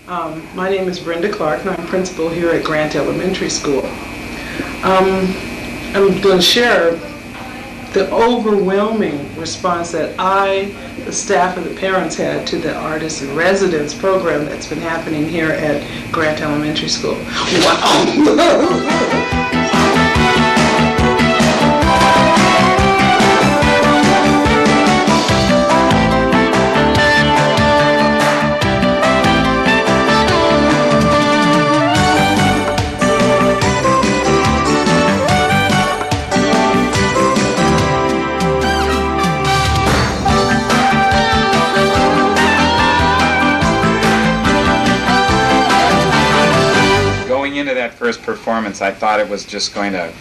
My name is Brenda Clark, and I'm principal here at Grant Elementary School. I'm going to share the overwhelming response that the staff, and the parents had to the Artists in Residence program that's been happening here at Grant Elementary School. Wow! Into that first performance, I thought it was just going to,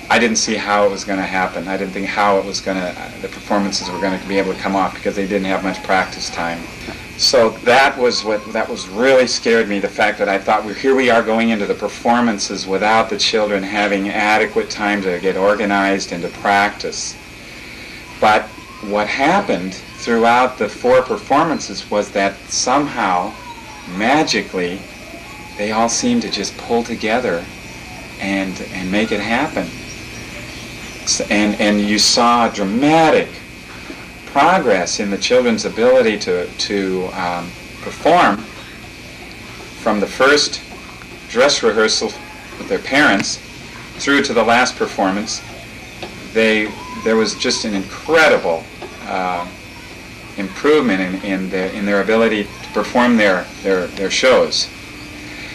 I didn't see how it was going to happen. I didn't think how it was going to, the performances were going to be able to come off because they didn't have much practice time. So that was really scared me, the fact that I thought, here we are going into the performances without the children having adequate time to get organized and to practice. But what happened throughout the 4 performances was that somehow, magically, they all seem to just pull together and make it happen. And you saw dramatic progress in the children's ability to perform from the first dress rehearsal with their parents through to the last performance. There was just an incredible improvement in their ability to perform their shows.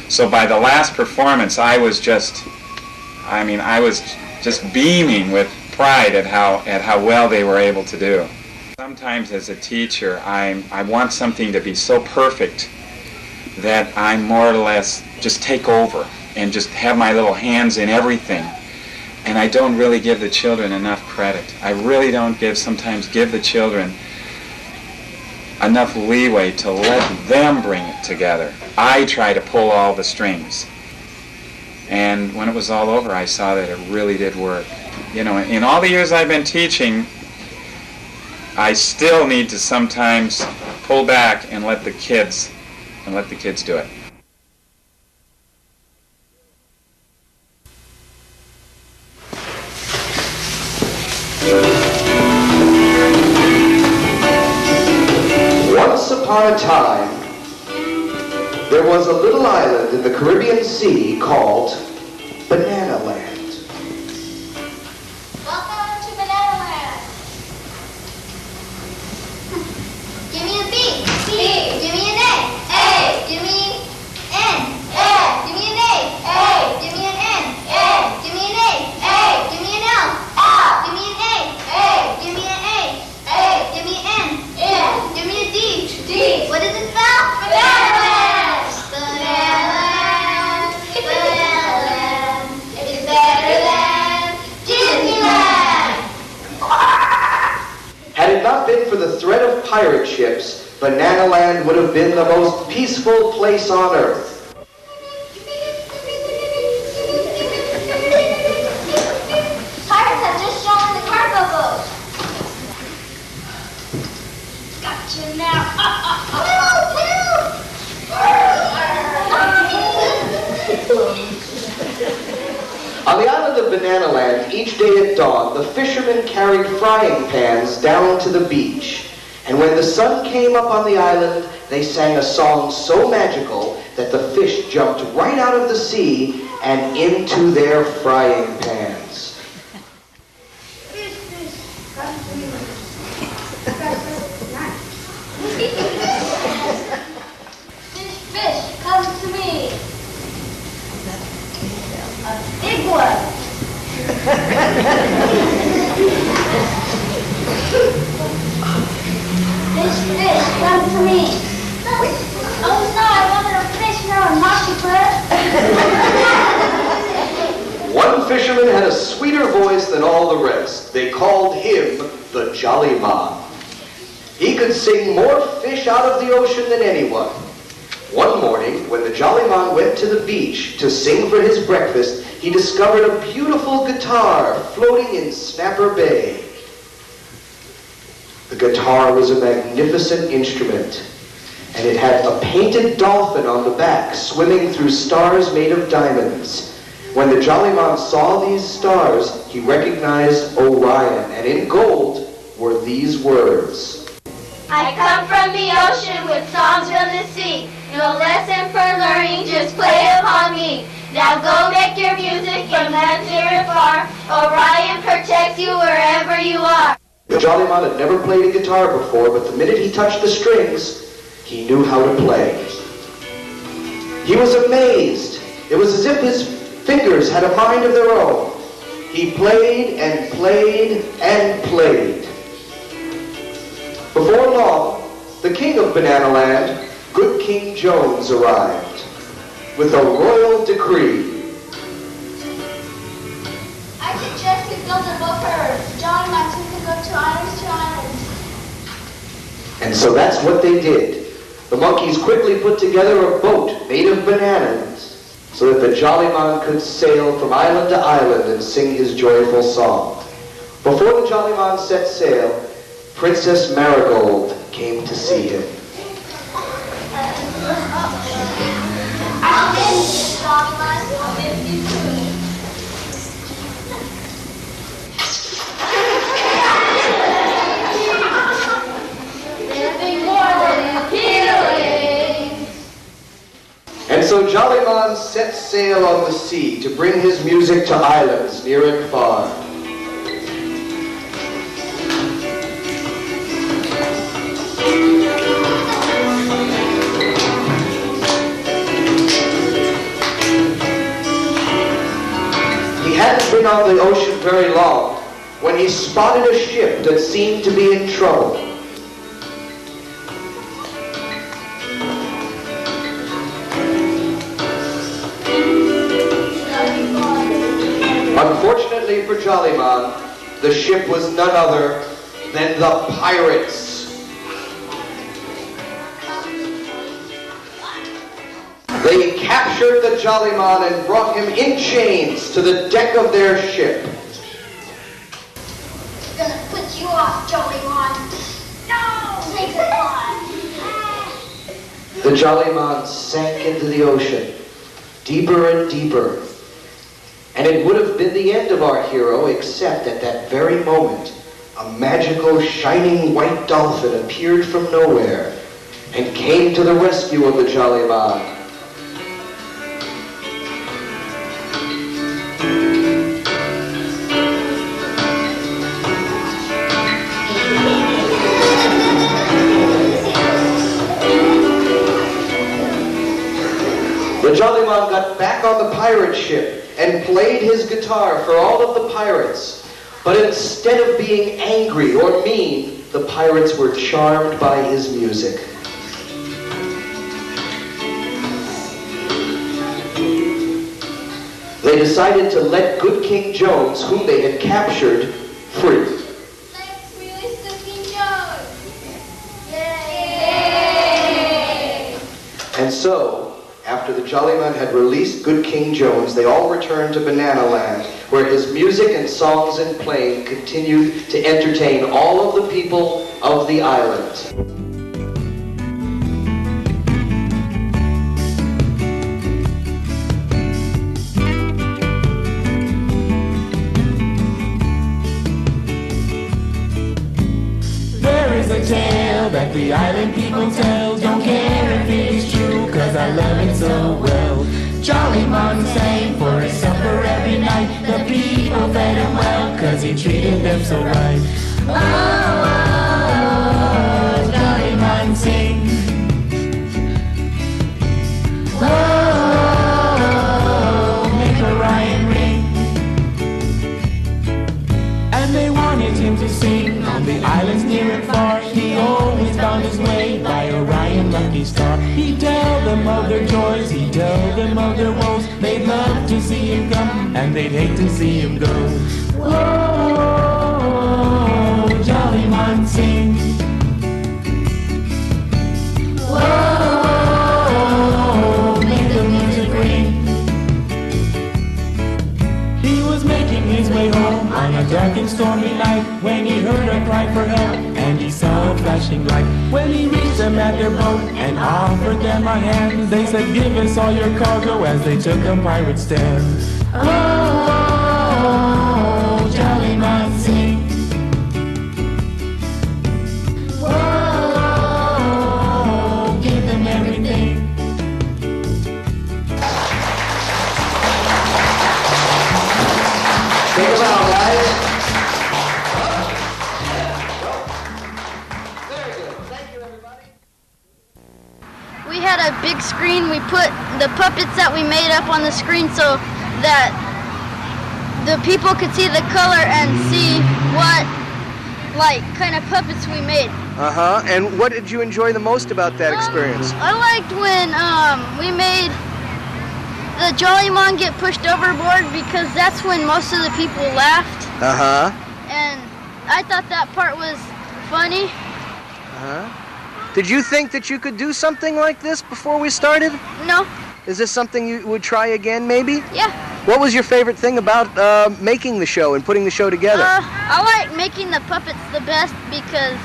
So by the last performance, I was just beaming with pride at how well they were able to do. Sometimes as a teacher, I want something to be so perfect that I more or less just take over and just have my little hands in everything. And I don't really give the children enough credit. I really don't sometimes give the children enough leeway to let them bring it together. I try to pull all the strings. And when it was all over, I saw that it really did work. You know, in all the years I've been teaching, I still need to sometimes pull back and let the kids do it. Once upon a time, there was a little island in the Caribbean Sea called Banana Land. Welcome to Banana Land. Give me a B. B. Give me an A. A. Give me N. A. Give me an A. A. Give me an N. A. Give me an A. A. Give me an L. L. Give me an A. A. Give me an A. A. Give me an N. N. Give me a D. D. What does it spell? Banana Land. Banana Land. Banana Land. It's better than Disneyland. Had it not been for the threat of pirate ships, Banana Land would have been the most peaceful place on earth. Pirates have just shown the cargo boat. Gotcha now. On the island of Banana Land, each day at dawn, the fishermen carried frying pans down to the beach. And when the sun came up on the island, they sang a song so magical that the fish jumped right out of the sea and into their frying pans. Fish, come to me. A big one. Fish, come to me. Oh no, I wanted a fish now, not One fisherman had a sweeter voice than all the rest. They called him the Jolly Man. He could sing more fish out of the ocean than anyone. One morning, when the Jolly Man went to the beach to sing for his breakfast, he discovered a beautiful guitar floating in Snapper Bay. The guitar was a magnificent instrument, and it had a painted dolphin on the back, swimming through stars made of diamonds. When the Jollyman saw these stars, he recognized Orion, and in gold were these words. I come from the ocean with songs from the sea. No lesson for learning, just play upon me. Now go make your music from land near and far. Orion protects you wherever you are. The Jollyman had never played a guitar before, but the minute he touched the strings, he knew how to play. He was amazed. It was as if his fingers had a mind of their own. He played and played and played. Before long, the king of Bananaland, Good King Jones, arrived with a royal decree. I suggest we build a boat for Jollyman so we can go to islands. And so that's what they did. The monkeys quickly put together a boat made of bananas so that the Jollyman could sail from island to island and sing his joyful song. Before the Jollyman set sail, Princess Marigold came to see him. I'll miss you, Jollyman. I'll miss you too. Living more than healing. And so Jollyman set sail on the sea to bring his music to islands near and far. He hadn't been on the ocean very long when he spotted a ship that seemed to be in trouble. Unfortunately for Jollyman, the ship was none other than the pirates. They captured the Jollyman and brought him in chains to the deck of their ship. Gonna put you off, Jollyman. No! Say goodbye. The Jollyman sank into the ocean, deeper and deeper. And it would have been the end of our hero, except at that very moment, a magical, shining white dolphin appeared from nowhere and came to the rescue of the Jollyman. The Jollyman got back on the pirate ship and played his guitar for all of the pirates. But instead of being angry or mean, the pirates were charmed by his music. They decided to let Good King Jones, whom they had captured, free. Let's release the King Jones. Yay! And so, after the Jollyman had released Good King Jones, they all returned to Bananaland, where his music and songs and playing continued to entertain all of the people of the island. There is a tale that the island people tell. Don't care if it is true, cause I love it so well. Jollyman sang for his supper every night. The people fed him well, cause he treated them so right. Oh, Jollyman sing. Oh, make Orion ring. And they wanted him to sing on the islands near and far. He always found his way by Orion lucky star. He'd tell them of their joys, he'd tell them of their woes. They'd love to see him come, and they'd hate to see him go. Whoa, Jollyman sing. Whoa, make the music ring. He was making his way home on a dark and stormy night when he heard a cry for help, and he saw a flash flashing light. When he reached them at their boat and offered them a hand, they said, give us all your cargo, as they took a pirate stand. Oh, Jolly Man sing. Whoa, give them everything. Take them out, guys. Very good. Thank you, everybody. We had a big screen. We put the puppets that we made up on the screen so that the people could see the color and see what kind of puppets we made. Uh-huh. And what did you enjoy the most about that experience? I liked when we made the Jollymon get pushed overboard, because that's when most of the people laughed. Uh-huh. And I thought that part was funny. Uh-huh. Did you think that you could do something like this before we started? No. Is this something you would try again, maybe? Yeah. What was your favorite thing about making the show and putting the show together? I like making the puppets the best because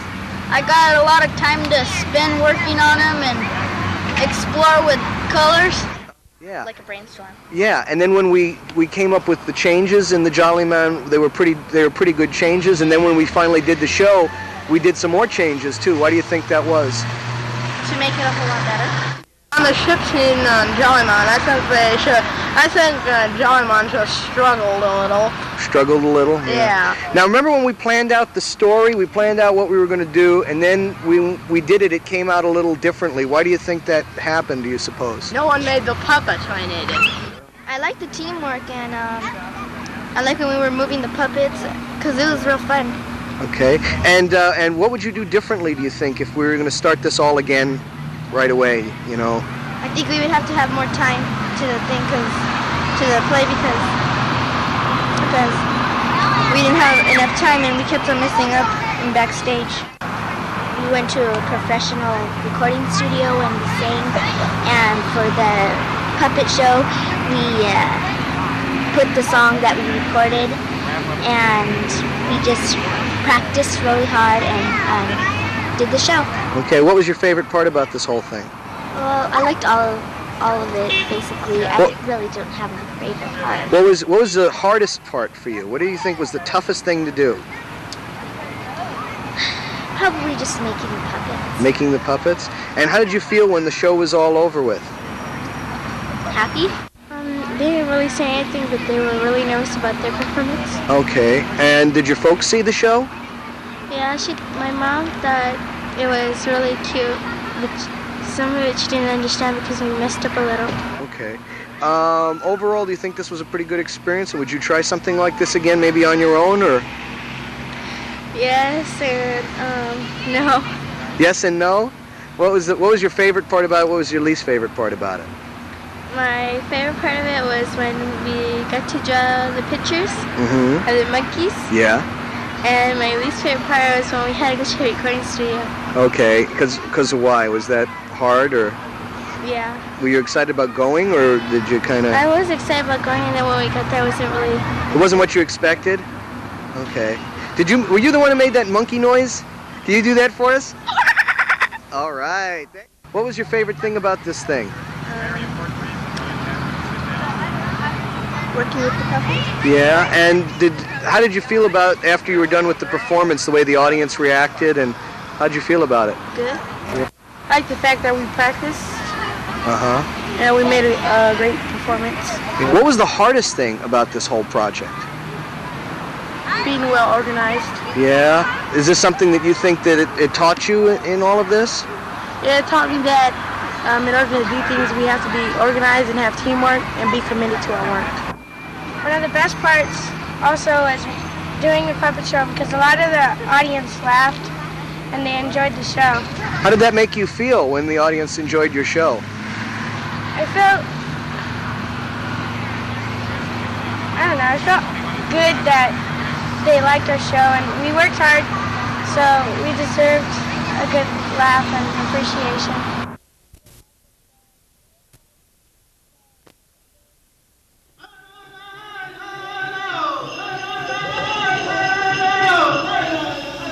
I got a lot of time to spend working on them and explore with colors. Yeah. Like a brainstorm. Yeah, and then when we came up with the changes in the Jollyman, they were pretty good changes. And then when we finally did the show, we did some more changes too. Why do you think that was? To make it a whole lot better. On the ship scene on Jollymon, I think Jollymon just struggled a little. Struggled a little? Yeah. Now remember when we planned out the story, we planned out what we were going to do, and then we did it, it came out a little differently. Why do you think that happened, do you suppose? No one made the puppets when they did. I like the teamwork, and I like when we were moving the puppets because it was real fun. Okay. And what would you do differently, do you think, if we were going to start this all again right away, you know? I think we would have to have more time to the play because we didn't have enough time and we kept on messing up in backstage. We went to a professional recording studio and we sang, and for the puppet show we put the song that we recorded and we just practiced really hard and did the show. Okay, what was your favorite part about this whole thing? Well, I liked all of it, basically. I really don't have a favorite part. What was the hardest part for you? What do you think was the toughest thing to do? Probably just making the puppets. Making the puppets? And how did you feel when the show was all over with? Happy? They didn't really say anything, but they were really nervous about their performance. Okay, and did your folks see the show? Yeah, my mom thought it was really cute, but some of it she didn't understand because we messed up a little. Okay. Overall, do you think this was a pretty good experience? And would you try something like this again, maybe on your own, or? Yes and no. Yes and no? What was your favorite part about it? What was your least favorite part about it? My favorite part of it was when we got to draw the pictures of the monkeys. Yeah. And my least favorite part was when we had to go to the recording studio. Okay, because of why? Was that hard, or? Yeah. Were you excited about going, or did you kind of? I was excited about going, and then when we got there, it wasn't what you expected? Okay. Were you the one who made that monkey noise? Can you do that for us? All right. What was your favorite thing about this thing? Working with the puppets. Yeah, and how did you feel about, after you were done with the performance, the way the audience reacted, and how did you feel about it? Good. I like the fact that we practiced. Uh-huh. And we made a great performance. What was the hardest thing about this whole project? Being well organized. Yeah? Is this something that you think that it taught you in all of this? Yeah, it taught me that in order to do things, we have to be organized and have teamwork and be committed to our work. One of the best parts also was doing the puppet show because a lot of the audience laughed and they enjoyed the show. How did that make you feel when the audience enjoyed your show? I felt good that they liked our show and we worked hard, so we deserved a good laugh and appreciation.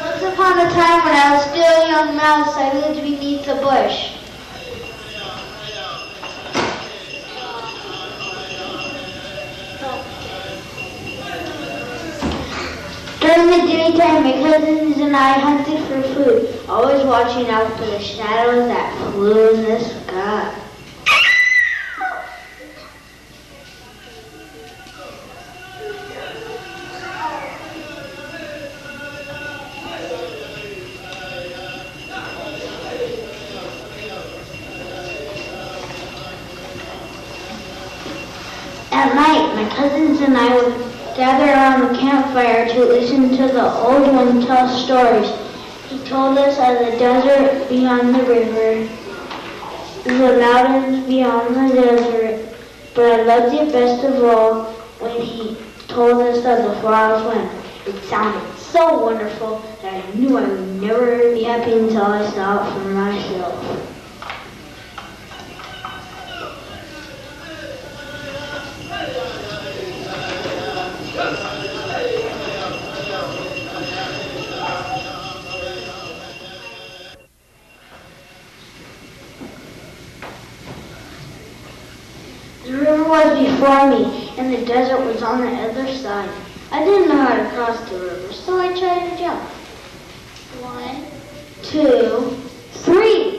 Once upon a time when I was still a young the daytime, my cousins and I hunted for food, always watching out for the shadows that flew in the sky. At night, my cousins and I would gather around the campfire to listen to the old one tell stories. He told us of the desert beyond the river, the mountains beyond the desert, but I loved it best of all when he told us of the far-off land. It sounded so wonderful that I knew I would never be happy until I saw it for myself. The river was before me, and the desert was on the other side. I didn't know how to cross the river, so I tried to jump. 1, 2, 3.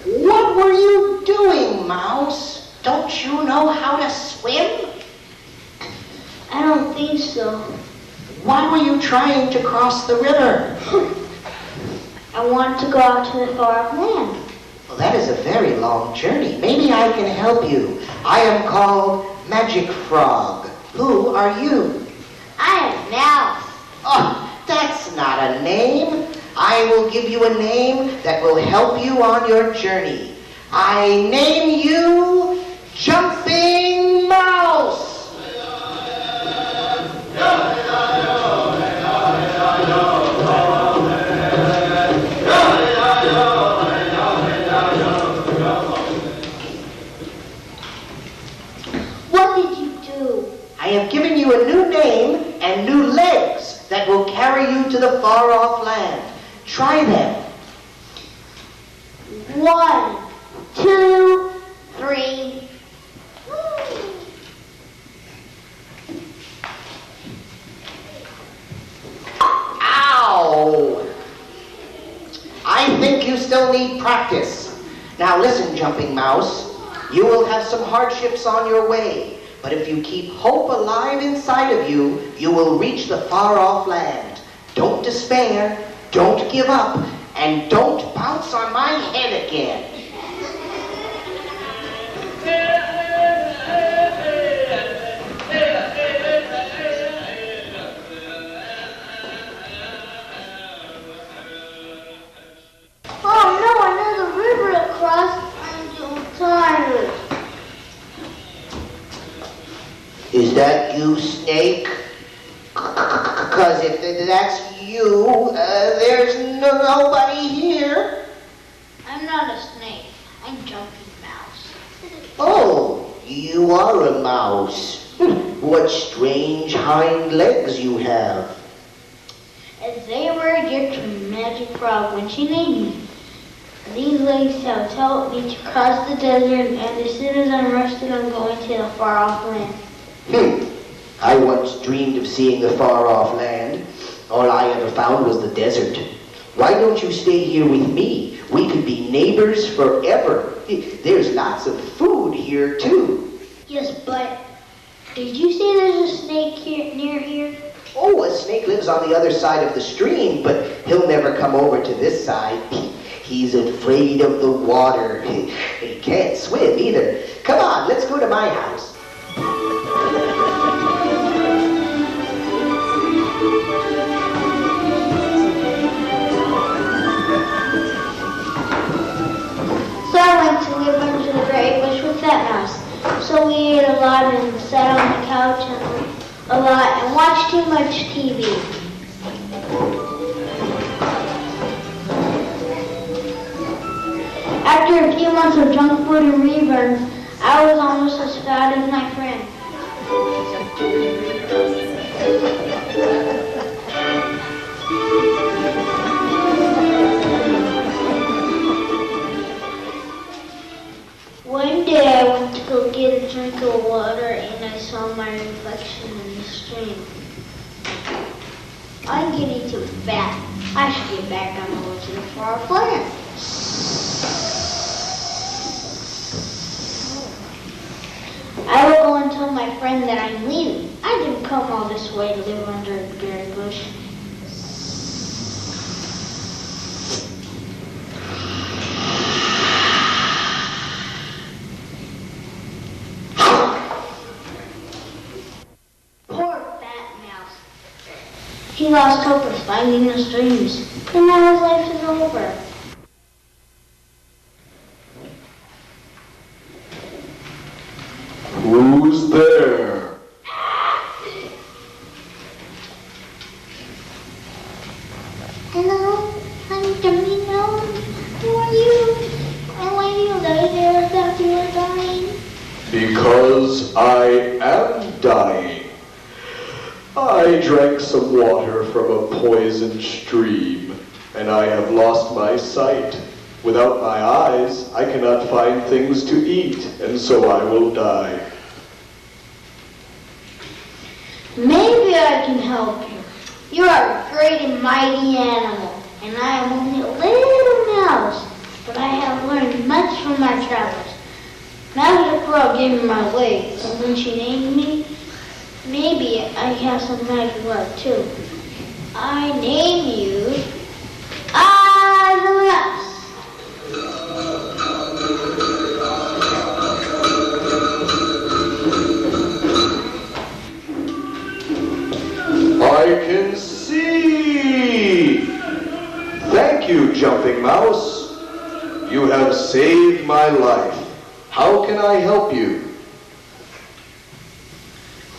What were you doing, Mouse? Don't you know how to swim? I don't think so. Why were you trying to cross the river? I wanted to go out to the far-off land. Well, that is a very long journey. Maybe I can help you. I am called Magic Frog. Who are you? I am Mouse. Oh, that's not a name. I will give you a name that will help you on your journey. I name you Jumping Mouse. What did you do? I have given you a new name and new legs that will carry you to the far-off land. Try them. 1, 2, 3. Ow! I think you still need practice. Now listen, Jumping Mouse. You will have some hardships on your way, but if you keep hope alive inside of you, you will reach the far-off land. Don't despair, don't give up, and don't bounce on my head again. Oh no, another river to cross. I'm so tired. Is that you, Snake? 'Cause if that's you, there's nobody here. I'm not a snake. I'm Jumping Mouse. Oh, you are a mouse. What strange hind legs you have. As they were a gift from Magic Frog when she named me. These legs have helped me to cross the desert, and as soon as I'm rested, I'm going to the far-off land. I once dreamed of seeing the far-off land. All I ever found was the desert. Why don't you stay here with me? We could be neighbors forever. There's lots of food here, too. Yes, but did you say there's a snake here, near here? Oh, a snake lives on the other side of the stream, but he'll never come over to this side. He's afraid of the water. He can't swim either. Come on, let's go to my house. So I went to live under the great bush with that mouse. So we ate a lot and sat on the couch a lot and watched too much TV. After a few months of junk food and reburns, I was almost as fat as my friend. stream. I'm getting too fat. I should get back on the way to the far-off land. I will go and tell my friend that I'm leaving. I didn't come all this way to live under a berry bush. Poor fat mouse. He lost hope of finding the streams, and now his life is over. Who's there? Hello, I'm Jumping Mouse. Who are you? And why do you lie there as if you are dying? Because I am dying. I drank some water from a poisoned stream, and I have lost my sight. Without my eyes, I cannot find things to eat, and so I will die. Maybe I can help you. You are a great and mighty animal, and I am only a little mouse, but I have learned much from my travels. Magic Girl gave me my legs, and when she named me, maybe I have some magic love too. I name you I the Mouse. I can see! Thank you, Jumping Mouse. You have saved my life. How can I help you?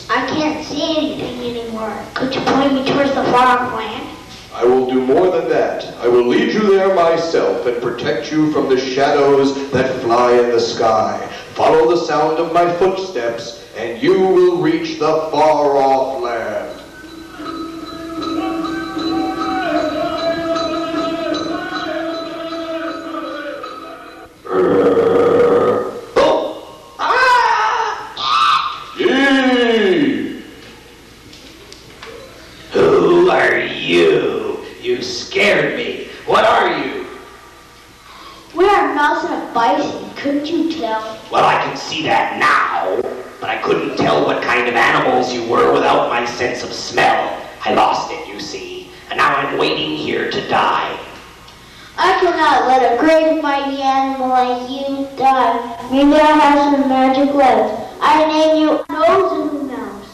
I can't see anything anymore. Could you point me towards the far-off land? I will do more than that. I will lead you there myself and protect you from the shadows that fly in the sky. Follow the sound of my footsteps, and you will reach the far-off land. Who are you? You scared me. What are you? We are a mouse and a bison. Couldn't you tell? Well, I can see that now, but I couldn't tell what kind of animals you were without my sense of smell. I lost it, you see, and now I'm waiting here to die. I cannot let a great and mighty animal like you die. Maybe I have some magic left. I name you Nose of the Mouse.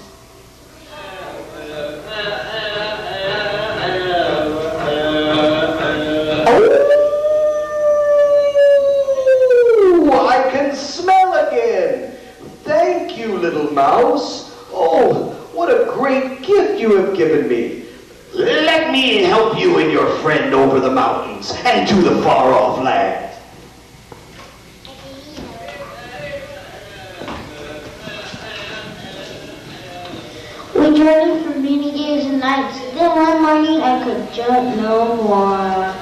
Oh, I can smell again. Thank you, little mouse. Oh, what a great gift you have given me. Let me help you and your friend over the mountains and to the far-off land. We journeyed for many days and nights. Then one morning I could jump no more.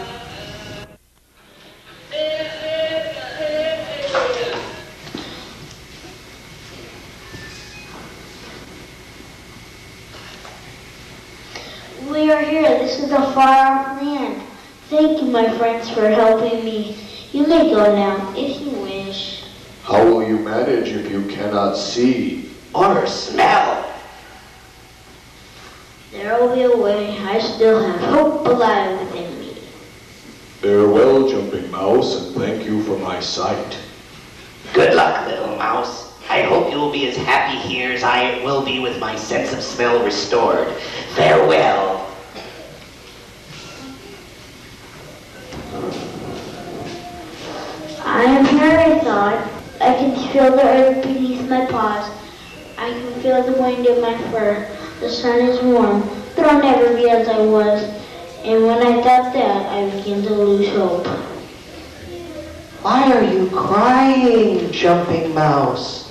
We are here. This is the far-off land. Thank you, my friends, for helping me. You may go now, if you wish. How will you manage if you cannot see? Or smell. There will be a way. I still have hope alive within me. Farewell, Jumping Mouse, and thank you for my sight. Good luck, little mouse. I hope you will be as happy here as I will be with my sense of smell restored. Farewell. I am here, I thought. I can feel the earth beneath my paws. I can feel the wind in my fur. The sun is warm, but I'll never be as I was. And when I thought that, I began to lose hope. Why are you crying, Jumping Mouse?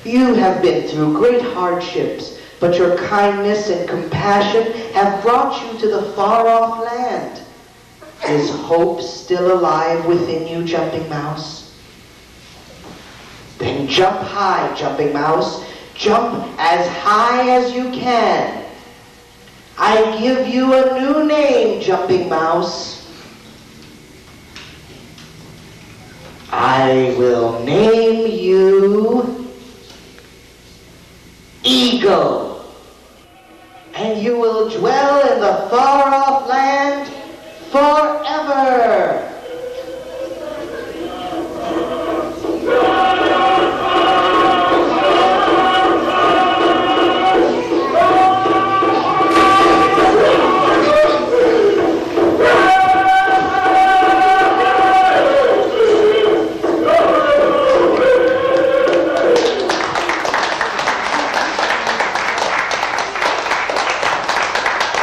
You have been through great hardships, but your kindness and compassion have brought you to the far-off land. Is hope still alive within you, Jumping Mouse? Then jump high, Jumping Mouse. Jump as high as you can. I give you a new name, Jumping Mouse. I will name you Eagle. And you will dwell in the far-off land forever.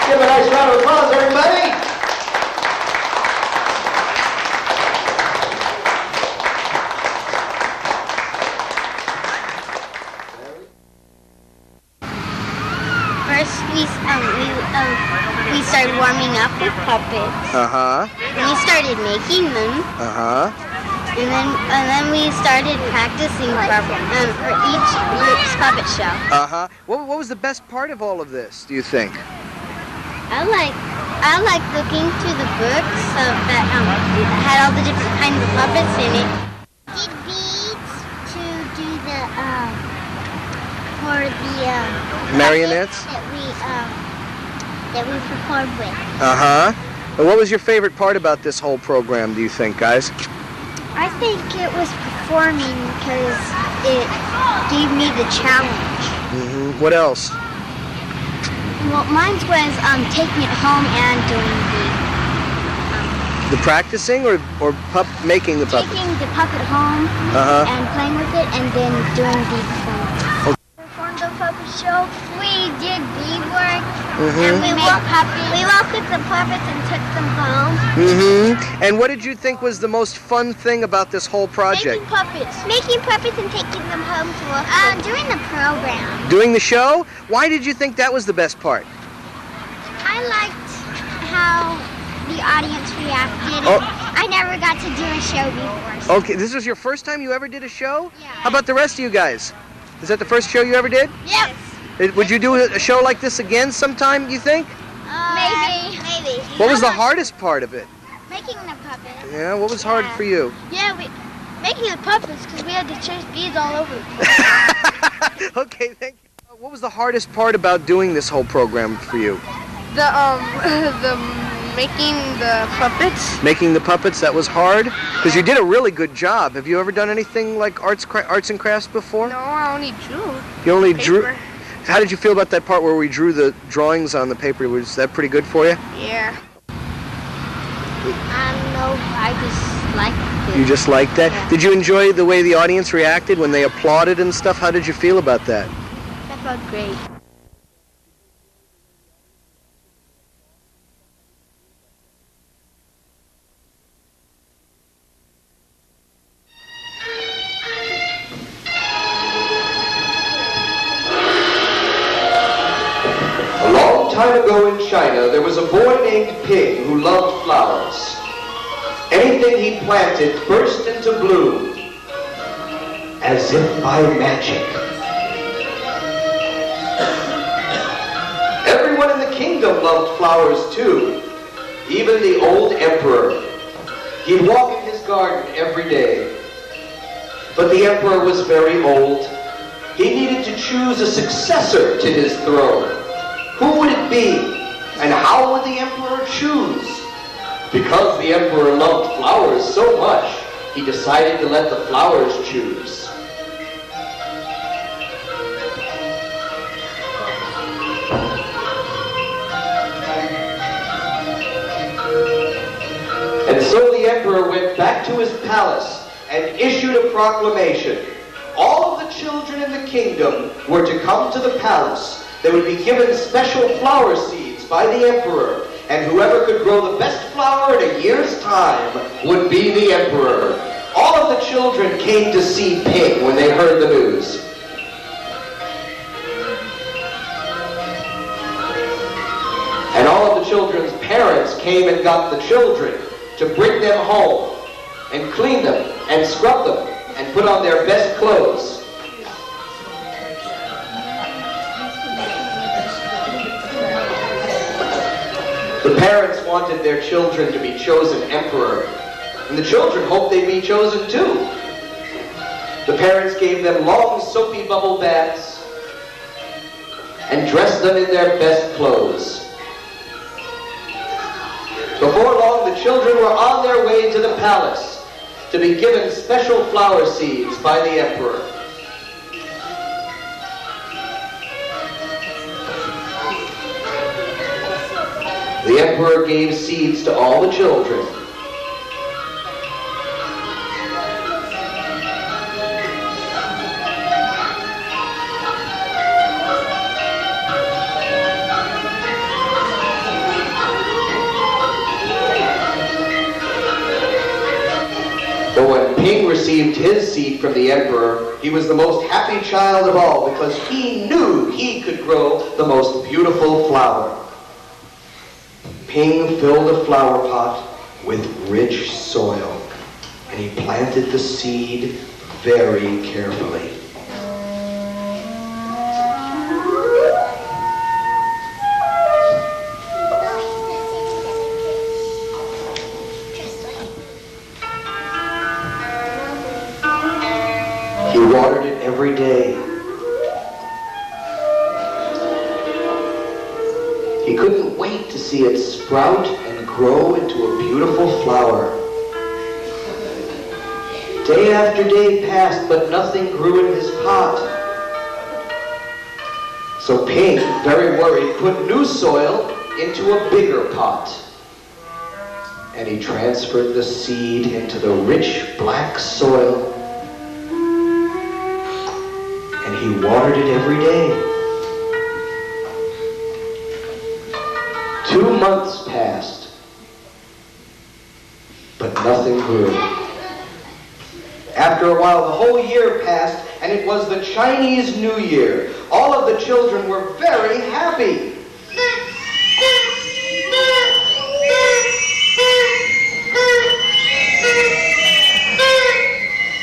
Give a nice round of applause, everybody. First, we started warming up with puppets. We started making them. And then we started practicing for each group's puppet show. What was the best part of all of this, do you think? I like looking through the books that had all the different kinds of puppets in it. Did beads to do the for the Marionettes? that we performed with. And what was your favorite part about this whole program, do you think, guys? I think it was performing because it gave me the challenge. What else? Well, mine was taking it home and doing The practicing or making the puppet? taking the puppet home and playing with it, and then doing the performance. Performed the puppet show. We did beadwork, and we welcomed the puppets and took them home. And what did you think was the most fun thing about this whole project? Making puppets and taking them home to us. Doing the program. Doing the show? Why did you think that was the best part? I liked how the audience reacted. I never got to do a show before. Okay, this was your first time you ever did a show? Yeah. How about the rest of you guys? Is that the first show you ever did? Yes. Would you do a show like this again sometime, you think? Maybe. What was the hardest part of it? Making the puppets. Yeah, what was hard for you? Yeah, making the puppets because we had to chase beads all over the place. Okay, thank you. What was the hardest part about doing this whole program for you? The making the puppets. Making the puppets, that was hard? Because you did a really good job. Have you ever done anything like arts and crafts before? No, I only drew. You only paper. drew? How did you feel about that part where we drew the drawings on the paper? Was that pretty good for you? Yeah. No, I just liked it. You just liked that? Yeah. Did you enjoy the way the audience reacted when they applauded and stuff? How did you feel about that? That felt great. A long time ago in China, there was a boy named Pig who loved flowers. Anything he planted burst into bloom, as if by magic. Everyone in the kingdom loved flowers too, even the old emperor. He'd walk in his garden every day. But the emperor was very old. He needed to choose a successor to his throne. Who would it be? And how would the emperor choose? Because the emperor loved flowers so much, he decided to let the flowers choose. And so the emperor went back to his palace and issued a proclamation. All of the children in the kingdom were to come to the palace. They would be given special flower seeds by the emperor, and whoever could grow the best flower in a year's time would be the emperor. All of the children came to see Pig when they heard the news. And all of the children's parents came and got the children to bring them home and clean them and scrub them and put on their best clothes. The parents wanted their children to be chosen emperor, and the children hoped they'd be chosen too. The parents gave them long soapy bubble baths and dressed them in their best clothes. Before long, the children were on their way to the palace to be given special flower seeds by the emperor. The emperor gave seeds to all the children. But when Ping received his seed from the emperor, he was the most happy child of all because he knew he could grow the most beautiful flower. Ping filled a flower pot with rich soil, and he planted the seed very carefully. He watered it every day. He couldn't wait to see it sprout and grow into a beautiful flower. Day after day passed, but nothing grew in his pot. So Ping, very worried, put new soil into a bigger pot. And he transferred the seed into the rich black soil. And he watered it every day. 2 months passed, but nothing grew. After a while, the whole year passed, and it was the Chinese New Year. All of the children were very happy.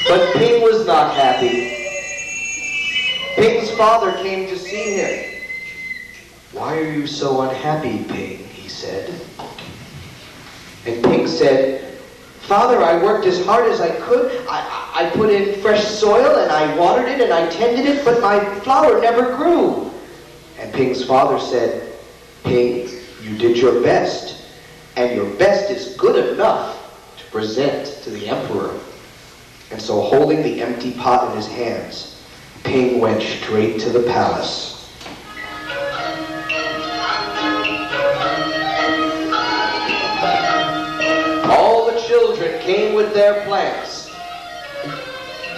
But Ping was not happy. Ping's father came to see him. "Why are you so unhappy, Ping?" he said. And Ping said, "Father, I worked as hard as I could. I put in fresh soil and I watered it and I tended it, but my flower never grew." And Ping's father said, "Ping, you did your best, and your best is good enough to present to the emperor." And so, holding the empty pot in his hands, Ping went straight to the palace. All the children came with their plants.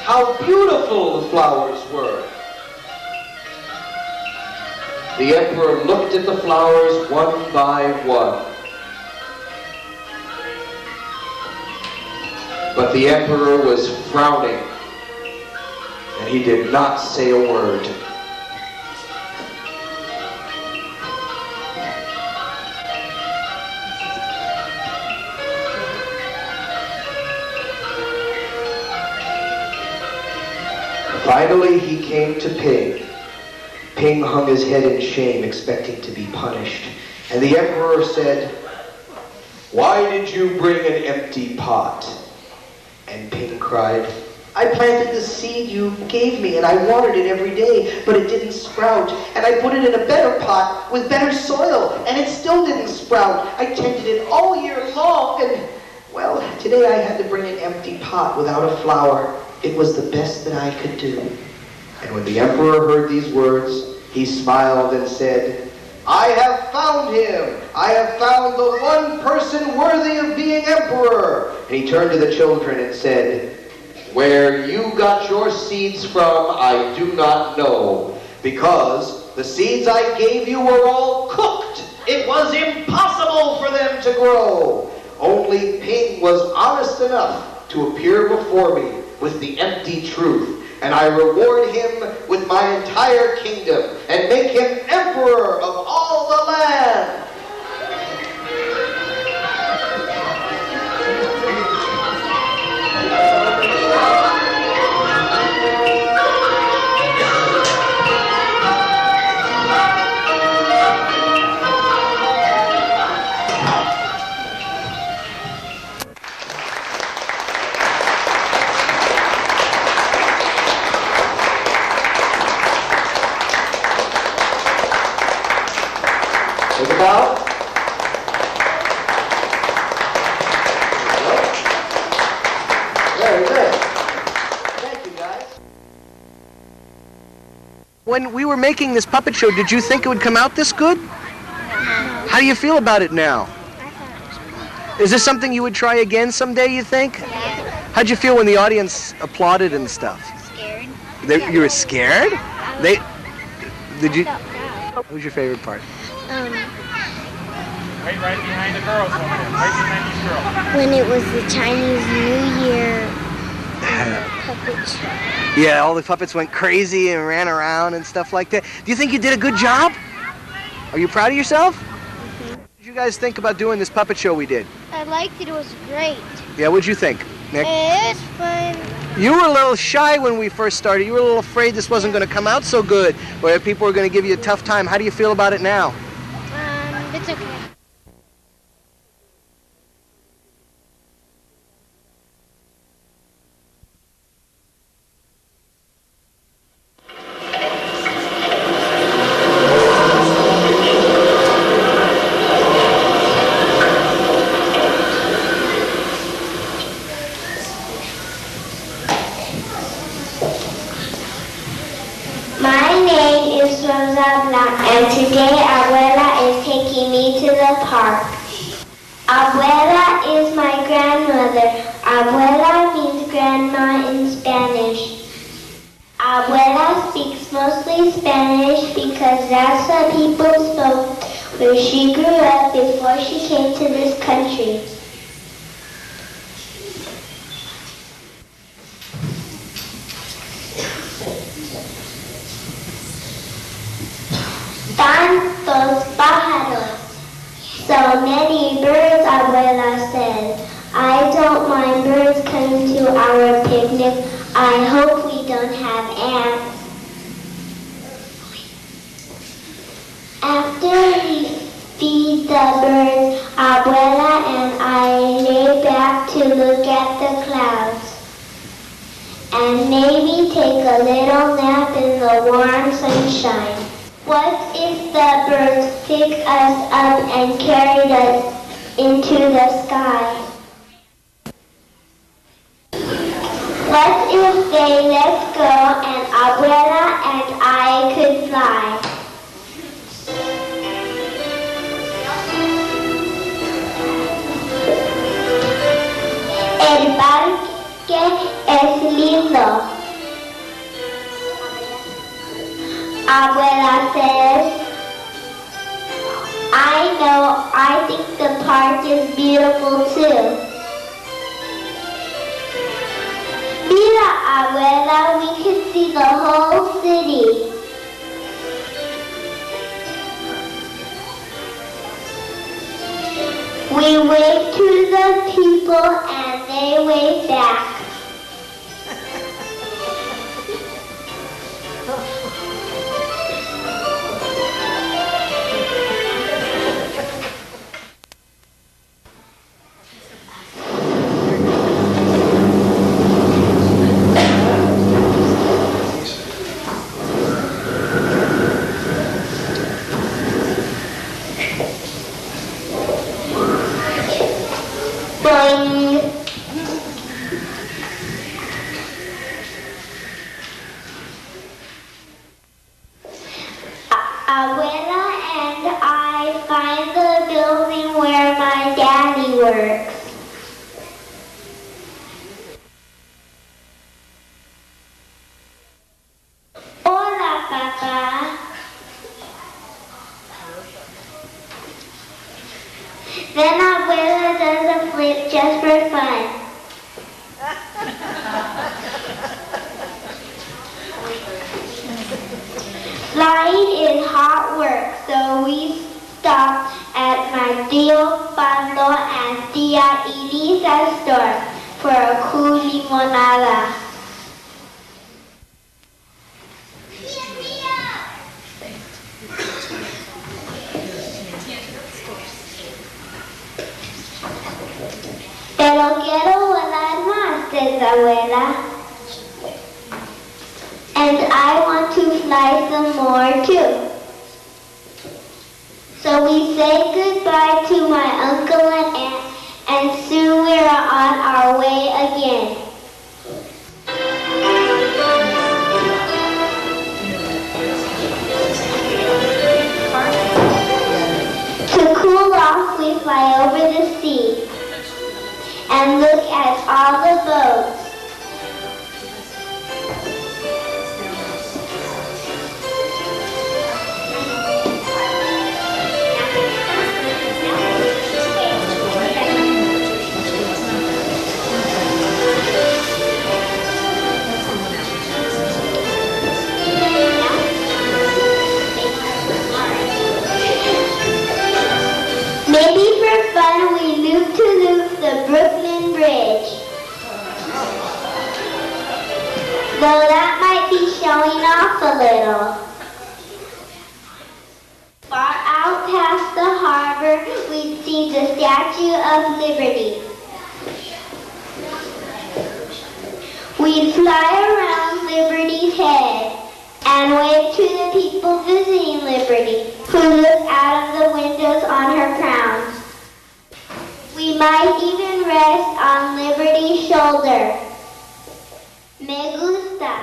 How beautiful the flowers were! The emperor looked at the flowers one by one. But the emperor was frowning, and he did not say a word. Finally, he came to Ping. Ping hung his head in shame, expecting to be punished. And the emperor said, "Why did you bring an empty pot?" And Ping cried, "I planted the seed you gave me, and I watered it every day, but it didn't sprout. And I put it in a better pot with better soil, and it still didn't sprout. I tended it all year long, and, well, today I had to bring an empty pot without a flower. It was the best that I could do." And when the emperor heard these words, he smiled and said, "I have found him! I have found the one person worthy of being emperor!" And he turned to the children and said, "Where you got your seeds from, I do not know, because the seeds I gave you were all cooked. It was impossible for them to grow. Only Ping was honest enough to appear before me with the empty truth, and I reward him with my entire kingdom and make him emperor of all the land." when we were making this puppet show, did you think it would come out this good? How do you feel about it now? Is this something you would try again someday, you think? Yeah. How'd you feel when the audience applauded and stuff? Scared. You were scared? Did you? What was your favorite part? Right behind the girls over there. Right behind these girls. When it was the Chinese New Year puppet show. Yeah, all the puppets went crazy and ran around and stuff like that. Do you think you did a good job? Are you proud of yourself? What did you guys think about doing this puppet show we did? I liked it. It was great. Yeah, what'd you think, Nick? It was fun. You were a little shy when we first started. You were a little afraid this wasn't going to come out so good, where people were going to give you a tough time. How do you feel about it now? It's okay. And today Abuela is taking me to the park. Abuela is my grandmother. Abuela means grandma in Spanish. Abuela speaks mostly Spanish because that's what people spoke where she grew up before she came to this country. Tantos pájaros. So many birds, Abuela said. I don't mind birds coming to our picnic. I hope we don't have ants. After we feed the birds, Abuela and I lay back to look at the clouds. And maybe take a little nap in the warm sunshine. What if the birds picked us up and carried us into the sky? What if they let go and Abuela and I could fly? El parque es lindo. Abuela says, I know, I think the park is beautiful too. Mira, Abuela, we can see the whole city. We wave to the people and they wave back. Abuela and I find the building where my daddy works. Hola, Papa. Then Abuela does a flip just for fun. Flying is hard work, so we stop at my tío Pando and tía Elisa's store for a cool limonada. Pero quiero volar más, says Abuela. And I want to fly some more too. So we say goodbye to my uncle and aunt, and soon we're on our way again. fly over the sea and look at all the boats. Maybe for fun we loop-to-loop the Brooklyn Bridge. Though that might be showing off a little. Far out past the harbor, we'd see the Statue of Liberty. We'd fly around Liberty's head and wave to the people visiting Liberty, who look out of the windows on her crown. We might even rest on Liberty's shoulder. Me gusta.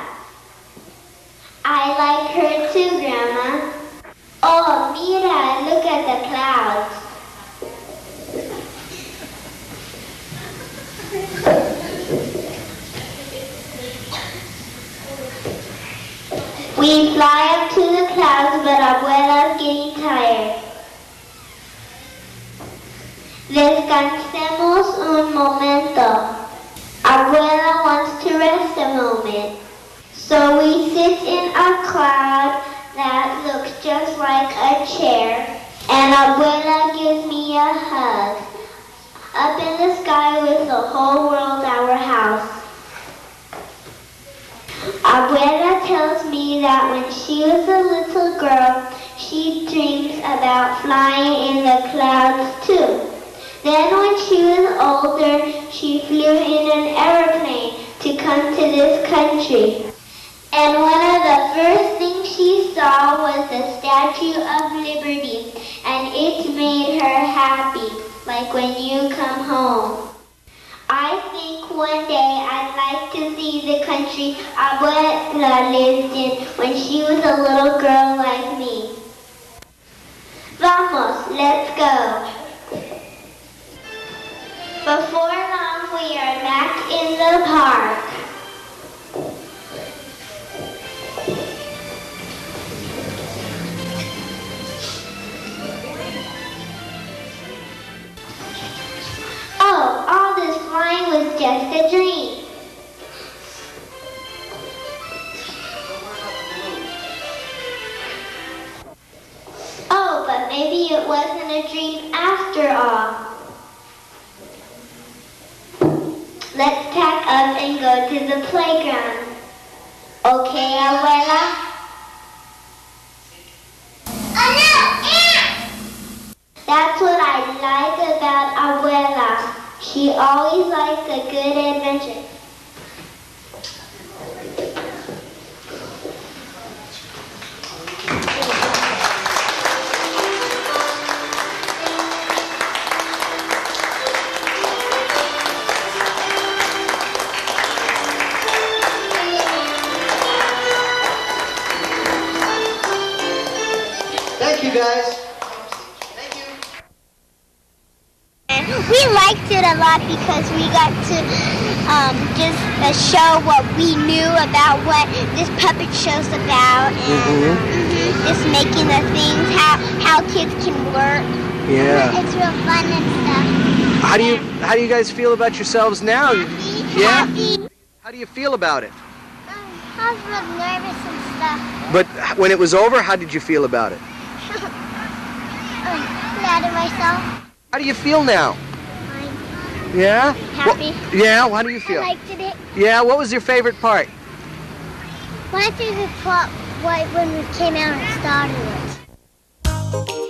I like her too, Grandma. Oh, mira, look at the clouds. We fly up to the clouds, but Abuela's getting tired. Descansemos un momento. Abuela wants to rest a moment. So we sit in a cloud that looks just like a chair, and Abuela gives me a hug. Up in the sky with the whole world our house. Abuela tells me that when she was a little girl, she dreams about flying in the clouds too. Then when she was older, she flew in an airplane to come to this country. And one of the first things she saw was the Statue of Liberty, and it made her happy, like when you come home. I think one day I'd like to see the country Abuela lived in when she was a little girl like me. Vamos, let's go. Before long, we are back in the park. Oh, all this flying was just a dream. Oh, but maybe it wasn't a dream after all. Let's pack up and go to the playground. Okay, Abuela? Oh no, ants! That's what I like about Abuela. She always likes a good adventure. Thank you, guys. We liked it a lot because we got to just show what we knew about what this puppet show's about, and just making the things, how kids can work. Yeah. It's real fun and stuff. How do you guys feel about yourselves now? Yeah. Happy. How do you feel about it? I was real nervous and stuff. But when it was over, how did you feel about it? Proud of myself. How do you feel now? Yeah? Happy. Yeah, how do you feel? I liked it. Yeah, what was your favorite part? My favorite part was when we came out and started it.